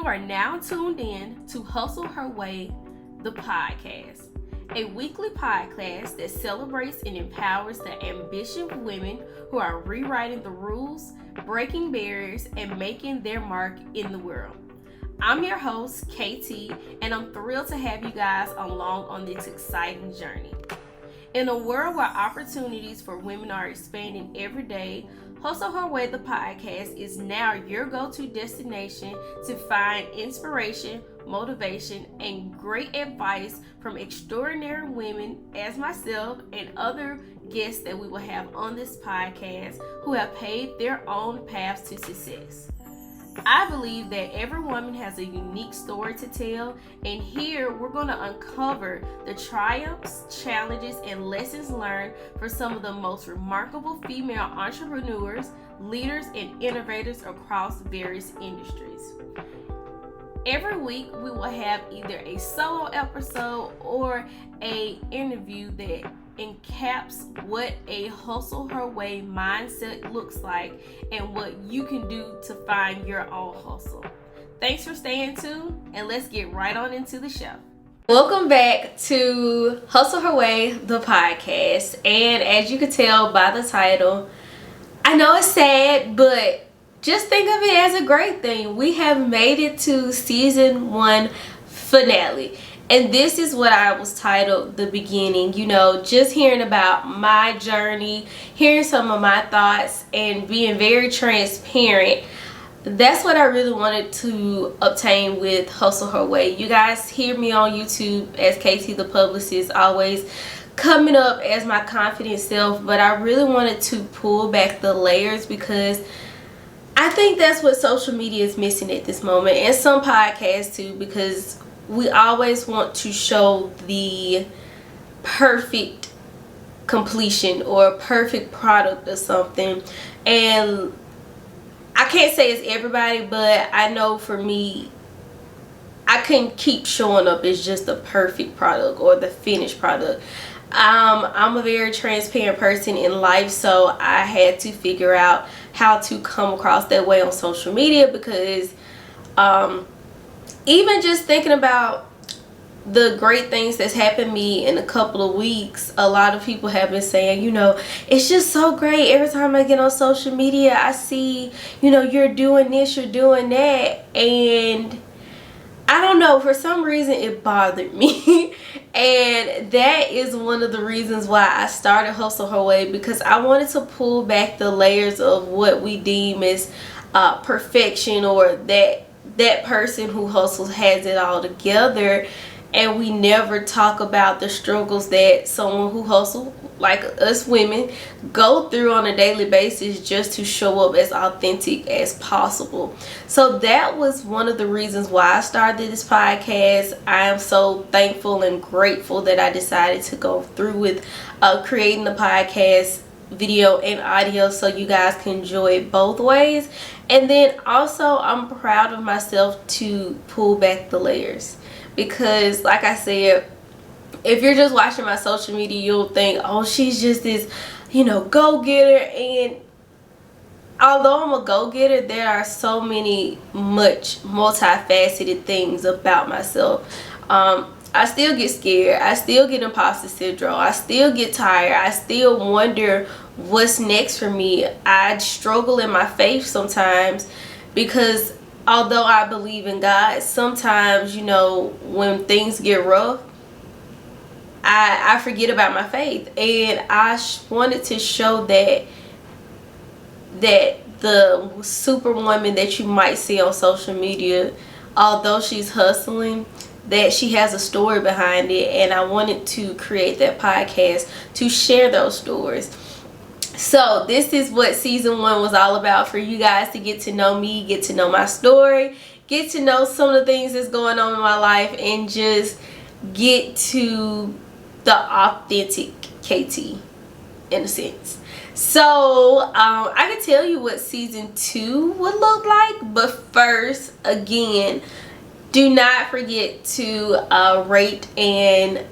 You are now tuned in to Hustle Her Way, the podcast, a weekly podcast that celebrates and empowers the ambition of women who are rewriting the rules, breaking barriers, and making their mark in the world. I'm your host, KT, and I'm thrilled to have you guys along on this exciting journey. In a world where opportunities for women are expanding every day, Hustle Her Way, the podcast, is now your go-to destination to find inspiration, motivation, and great advice from extraordinary women as myself and other guests that we will have on this podcast who have paved their own paths to success. I believe that every woman has a unique story to tell, and here we're going to uncover the triumphs, challenges, and lessons learned for some of the most remarkable female entrepreneurs, leaders, and innovators across various industries. Every week we will have either a solo episode or an interview that encaps what a hustle her way mindset looks like and what you can do to find your own hustle. Thanks for staying tuned, and let's get right on into the show. Welcome back to Hustle Her Way, the podcast. And as you can tell by the title, I know it's sad, but just think of it as a great thing. We have made it to season 1 finale. And this is what I was titled the beginning, just hearing about my journey, hearing some of my thoughts, and being very transparent. That's what I really wanted to obtain with Hustle Her Way. You guys hear me on YouTube as KT the Publicist, always coming up as my confident self, but I really wanted to pull back the layers because I think that's what social media is missing at this moment, and some podcasts too, because we always want to show the perfect completion or a perfect product or something. And I can't say it's everybody, but I know for me, I couldn't keep showing up as just the perfect product or the finished product. I'm a very transparent person in life, so I had to figure out how to come across that way on social media because even just thinking about the great things that's happened to me in a couple of weeks, a lot of people have been saying, it's just so great. Every time I get on social media, I see, you're doing this, you're doing that. And I don't know, for some reason it bothered me. And that is one of the reasons why I started Hustle Her Way, because I wanted to pull back the layers of what we deem as perfection, or that person who hustles has it all together, and we never talk about the struggles that someone who hustles, like us women, go through on a daily basis just to show up as authentic as possible. So that was one of the reasons why I started this podcast. I am so thankful and grateful that I decided to go through with creating the podcast video and audio so you guys can enjoy it both ways. And then also I'm proud of myself to pull back the layers, because like I said, if you're just watching my social media, you'll think, oh, she's just this go-getter. And although I'm a go-getter, there are so many multifaceted things about myself. I still get scared. I still get imposter syndrome. I still get tired. I still wonder what's next for me. I struggle in my faith sometimes because although I believe in God, sometimes, when things get rough, I forget about my faith. And I wanted to show that the superwoman that you might see on social media, although she's hustling, that she has a story behind it. And I wanted to create that podcast to share those stories. So this is what season 1 was all about, for you guys to get to know me, get to know my story, get to know some of the things that's going on in my life, and just get to the authentic KT in a sense. So I can tell you what season 2 would look like, but first, again, do not forget to rate and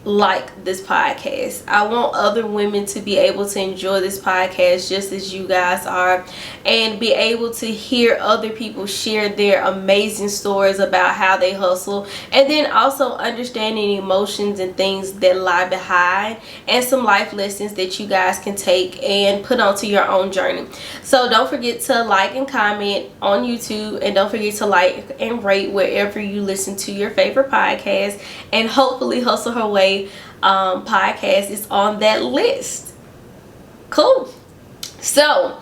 like this podcast. I want other women to be able to enjoy this podcast just as you guys are, and be able to hear other people share their amazing stories about how they hustle, and then also understanding emotions and things that lie behind, and some life lessons that you guys can take and put onto your own journey. So don't forget to like and comment on YouTube, and don't forget to like and rate wherever you listen to your favorite podcast, and hopefully Hustle Her Way podcast is on that list. Cool. So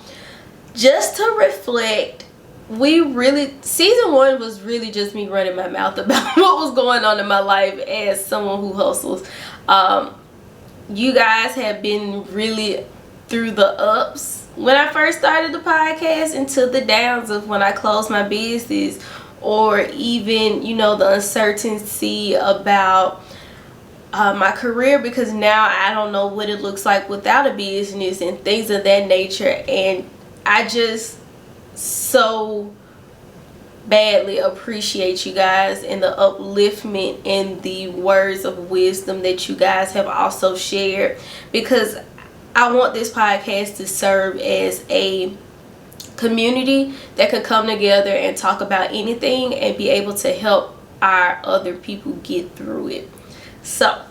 just to reflect, season 1 was really just me running my mouth about what was going on in my life as someone who hustles. You guys have been really through the ups when I first started the podcast, into the downs of when I closed my business, or even, you know, the uncertainty about my career, because now I don't know what it looks like without a business and things of that nature. And I just so badly appreciate you guys and the upliftment and the words of wisdom that you guys have also shared, because I want this podcast to serve as a community that could come together and talk about anything and be able to help our other people get through it. So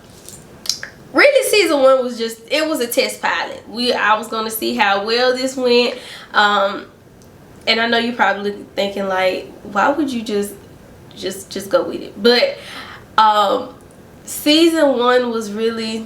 really, season 1 was just, it was a test pilot. I was going to see how well this went. And I know you're probably thinking like, why would you just go with it? But season 1 was really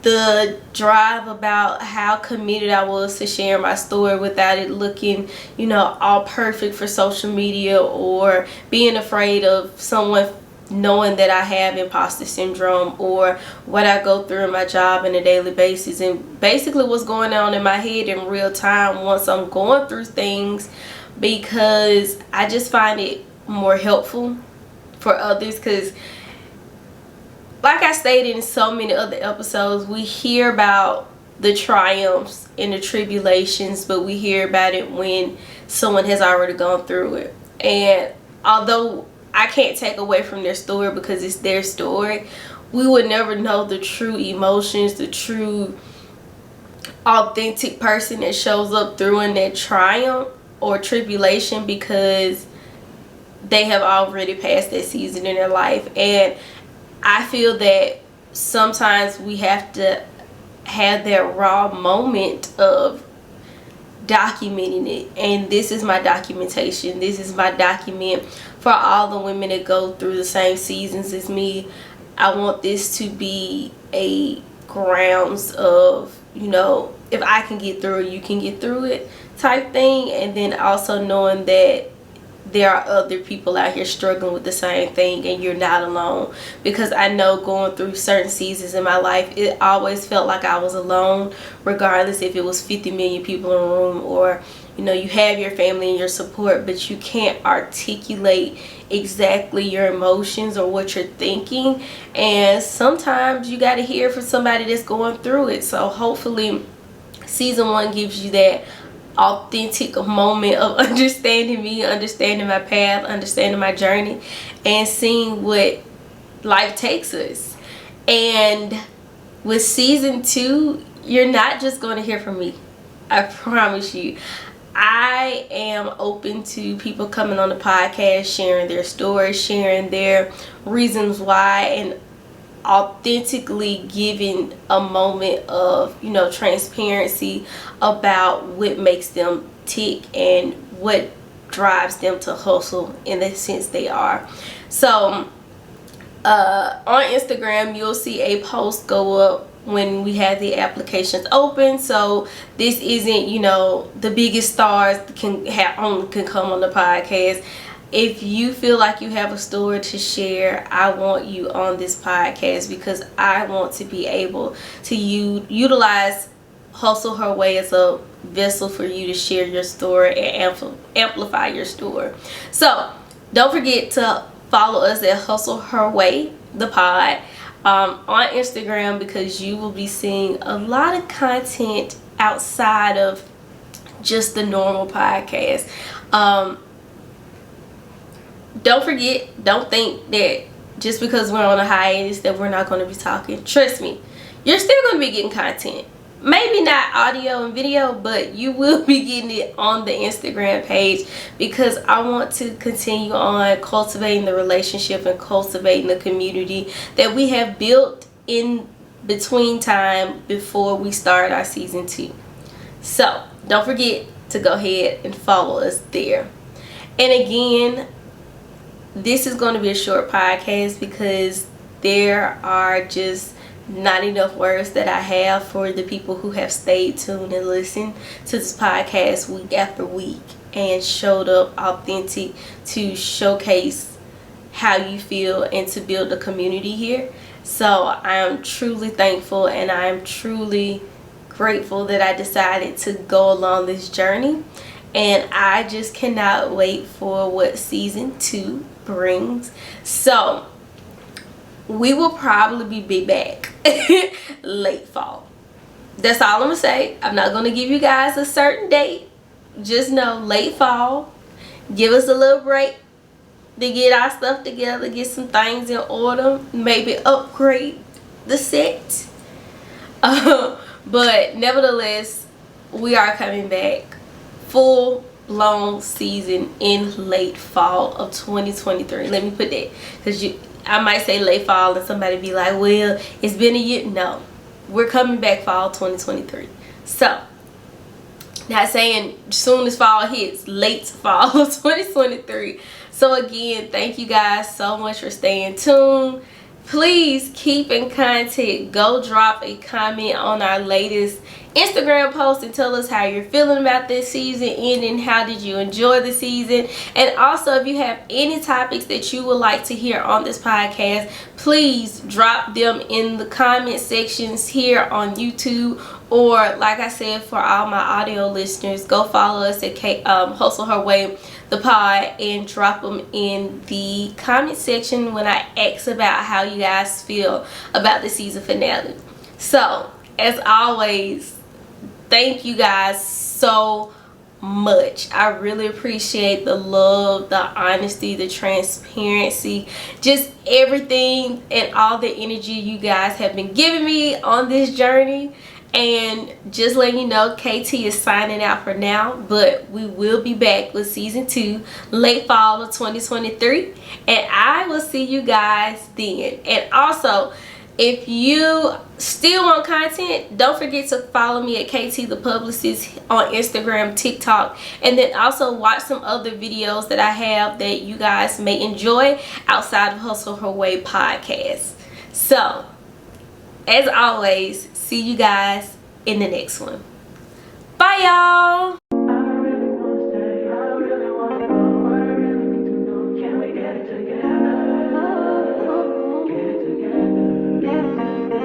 the drive about how committed I was to share my story without it looking, you know, all perfect for social media, or being afraid of someone knowing that I have imposter syndrome, or what I go through in my job on a daily basis, and basically what's going on in my head in real time once I'm going through things, because I just find it more helpful for others. Because like I stated in so many other episodes, we hear about the triumphs and the tribulations, but we hear about it when someone has already gone through it. And although I can't take away from their story because it's their story, we would never know the true emotions, the true authentic person that shows up through in that triumph or tribulation, because they have already passed that season in their life. And I feel that sometimes we have to have that raw moment of documenting it, and this is my documentation. This is my document for all the women that go through the same seasons as me. I want this to be a grounds of, you know, if I can get through it, you can get through it type thing. And then also knowing that there are other people out here struggling with the same thing, and you're not alone. Because I know going through certain seasons in my life, it always felt like I was alone, regardless if it was 50 million people in a room, or, you know, you have your family and your support, but you can't articulate exactly your emotions or what you're thinking. And sometimes you got to hear from somebody that's going through it. So hopefully season 1 gives you that authentic moment of understanding me, understanding my path, understanding my journey, and seeing what life takes us. And with season 2, you're not just going to hear from me. I promise you. I am open to people coming on the podcast, sharing their stories, sharing their reasons why, and authentically giving a moment of, you know, transparency about what makes them tick and what drives them to hustle in the sense they are. So on Instagram, you'll see a post go up when we have the applications open. So this isn't, you know, the biggest stars can come on the podcast. If you feel like you have a story to share, I want you on this podcast, because I want to be able to utilize Hustle Her Way as a vessel for you to share your story and amplify your story. So don't forget to follow us at Hustle Her Way, the pod, on Instagram, because you will be seeing a lot of content outside of just the normal podcast. Don't think that just because we're on a hiatus that we're not going to be talking. Trust me, you're still going to be getting content. Maybe not audio and video, but you will be getting it on the Instagram page, because I want to continue on cultivating the relationship and cultivating the community that we have built in between time before we start our season 2. So don't forget to go ahead and follow us there. And again, this is going to be a short podcast because there are just not enough words that I have for the people who have stayed tuned and listened to this podcast week after week and showed up authentic to showcase how you feel and to build a community here. So I am truly thankful and I am truly grateful that I decided to go along this journey, and I just cannot wait for what season 2 brings. So we will probably be back late fall. That's all I'm gonna say. I'm not gonna give you guys a certain date. Just know late fall. Give us a little break to get our stuff together, get some things in order, maybe upgrade the set. But nevertheless, we are coming back full blown season in late fall of 2023. Let me put that, because I might say late fall and somebody be like, well, it's been a year. No, we're coming back fall 2023. So not saying soon as fall hits, late fall of 2023. So again, thank you guys so much for staying tuned. Please keep in contact. Go drop a comment on our latest Instagram post and tell us how you're feeling about this season ending. How did you enjoy the season? And also, if you have any topics that you would like to hear on this podcast, please drop them in the comment sections here on YouTube, or like I said, for all my audio listeners, go follow us at Hustle Her Way the pod and drop them in the comment section when I ask about how you guys feel about the season finale. So as always, thank you guys so much. I really appreciate the love, the honesty, the transparency, just everything and all the energy you guys have been giving me on this journey. And just letting you know, KT is signing out for now, but we will be back with season 2 late fall of 2023, and I will see you guys then. And also, if you still want content, don't forget to follow me at KT the Publicist on Instagram, TikTok, and then also watch some other videos that I have that you guys may enjoy outside of Hustle Her Way podcast. So as always, see you guys in the next one. Bye, y'all.